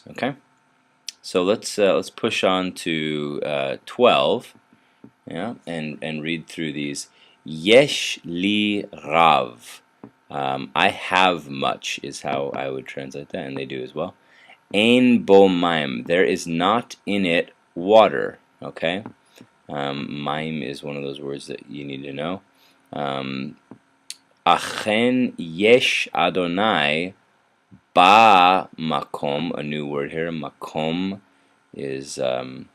Okay, so let's push on to 12, yeah, and read through these. Yesh li rav. I have much is how I would translate that, and they do as well. Ein bo maim. There is not in it water. Okay, maim is one of those words that you need to know. Achen yesh Adonai ba makom. A new word here. Makom is the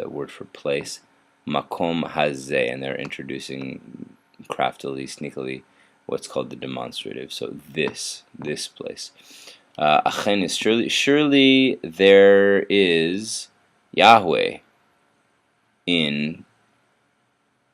word for place. Makom hazeh, and they're introducing craftily, sneakily, what's called the demonstrative. So this place. Achen is surely there is Yahweh in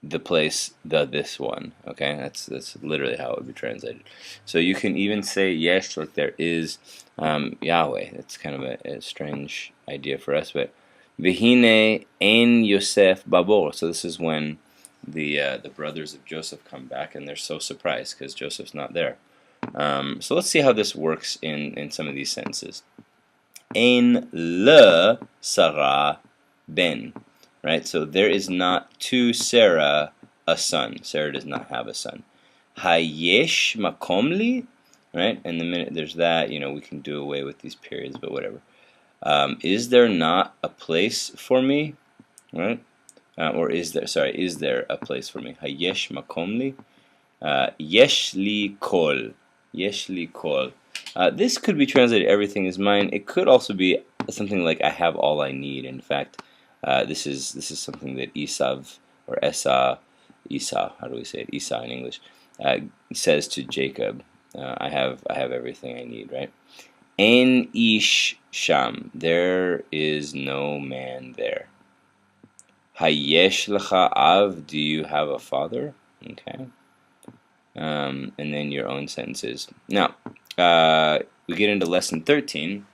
the place, this one. Okay, that's literally how it would be translated. So you can even say yes, like there is Yahweh. That's kind of a strange idea for us, but Vihine ein Yosef babor. So this is when the brothers of Joseph come back, and they're so surprised because Joseph's not there. So let's see how this works in some of these sentences. Ein le Sarah ben. Right, so there is not to Sarah a son. Sarah does not have a son. Hayesh makomli, right? And the minute there's that, we can do away with these periods, but whatever. Is there not a place for me, right? Or is there a place for me? Hayesh makomli. Yesh li kol. Yesh li kol. This could be translated everything is mine. It could also be something like I have all I need. In fact, this is something that Esav or Esau, how do we say it? Esau in English, says to Jacob. I have everything I need, right? En ish sham, there is no man there. Hayesh lecha av, do you have a father? Okay. And then your own sentences. Now, we get into lesson 13.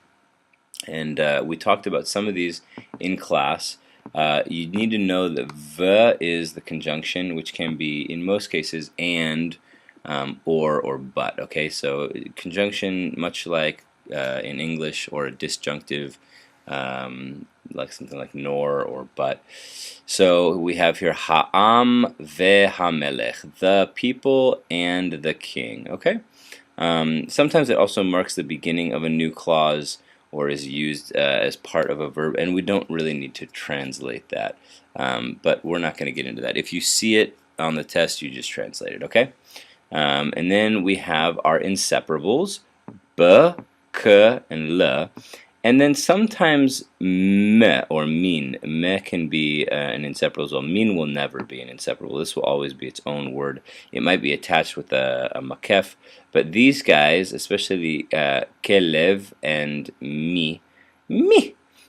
And we talked about some of these in class. You need to know that the is the conjunction, which can be, in most cases, and, or but. Okay, so conjunction, much like in English, or a disjunctive, like something like nor or but. So we have here ha'am ve'hamelech, the people and the king. Okay. Sometimes it also marks the beginning of a new clause, or is used as part of a verb, and we don't really need to translate that, but we're not going to get into that. If you see it on the test, you just translate it, okay? And then we have our inseparables, b, k, and l, and then sometimes me or min. Me can be an inseparable as well. Min will never be an inseparable. This will always be its own word. It might be attached with a makef, but these guys, especially the kelev and mi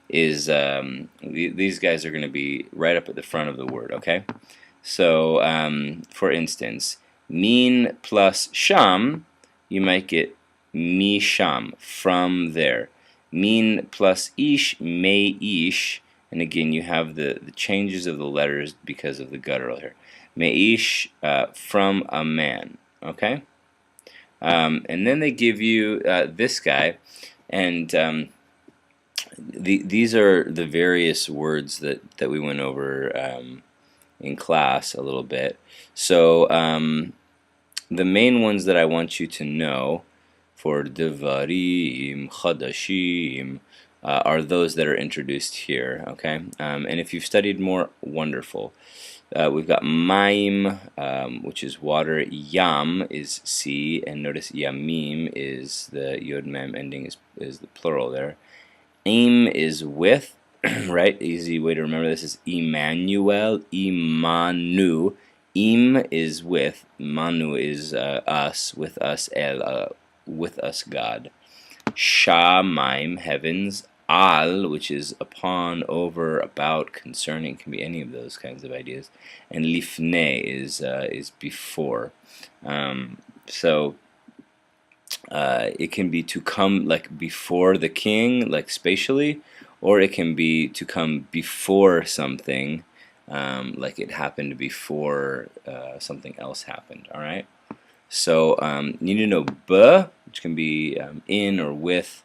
is these guys are going to be right up at the front of the word. Okay, so for instance, min plus sham, you might get mi sham, from there. Min plus ish, may ish, and again you have the changes of the letters because of the guttural here. May ish, from a man. Okay, and then they give you this guy, and these are the various words that we went over in class a little bit. So the main ones that I want you to know for devarim chadashim are those that are introduced here. Okay, and if you've studied more, wonderful. We've got maim, which is water. Yam is sea, and notice yamim is the yod mem ending is the plural there. Im is with, right? Easy way to remember this is Emmanuel, Imanu. Im is with, Manu is us, with us El, with us God. Shamaim, heavens. Al, which is upon, over, about, concerning, can be any of those kinds of ideas. And lifne is before. So it can be to come like before the king, like spatially, or it can be to come before something, like it happened before something else happened. All right. So you need to know b, which can be in or with,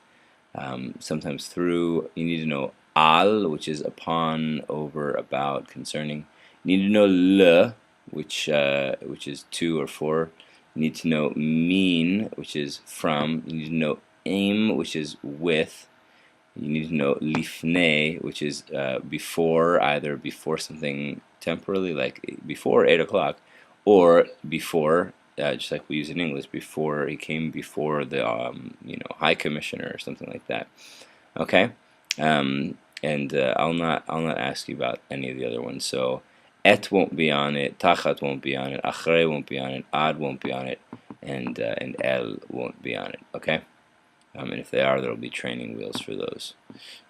sometimes through. You need to know al, which is upon, over, about, concerning. You need to know l, which is to or for. You need to know min, which is from. You need to know aim, which is with. You need to know lifnei, which is before, either before something temporarily, like before 8 o'clock, or before, just like we use in English, before he came before the High Commissioner or something like that. Okay, and I'll not ask you about any of the other ones. So et won't be on it, tachat won't be on it, achrei won't be on it, ad won't be on it, and el won't be on it. Okay. And if they are, there'll be training wheels for those.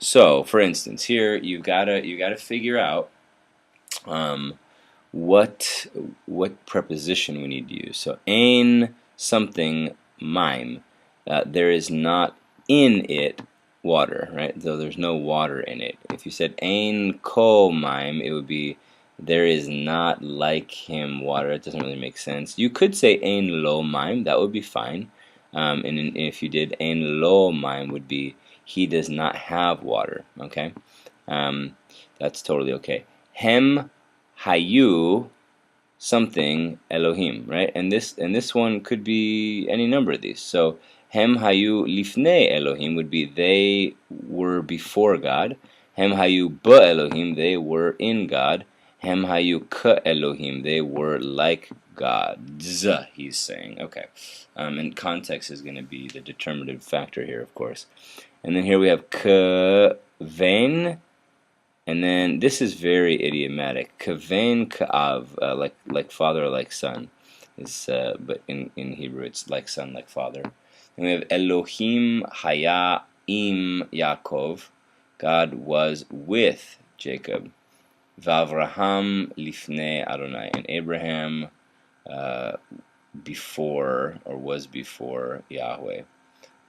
So, for instance, here you gotta figure out um, what preposition we need to use. So, ein something mime. There is not in it water, right? Though there's no water in it. If you said ein ko mime, it would be there is not like him water. It doesn't really make sense. You could say ein lo mime. That would be fine. And if you did ein lo mime, would be he does not have water. Okay, that's totally okay. Hem hayu something Elohim, right? And this one could be any number of these. So hem hayu lifnei Elohim would be they were before God. Hem hayu ba Elohim, they were in God. Hem hayu ka Elohim, they were like God. He's saying. Okay. And context is going to be the determinative factor here, of course. And then here we have kaven. And then this is very idiomatic. Kaven ka'av, like father, like son, is but in Hebrew it's like son, like father. And we have Elohim haya im Yaakov, God was with Jacob. Vavraham lifnei Adonai, and Abraham before, or was before Yahweh.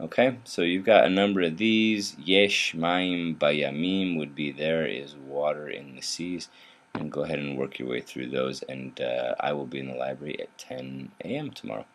Okay, so you've got a number of these. Yesh maim bayamim would be there is water in the seas. And go ahead and work your way through those. And I will be in the library at 10 a.m. tomorrow.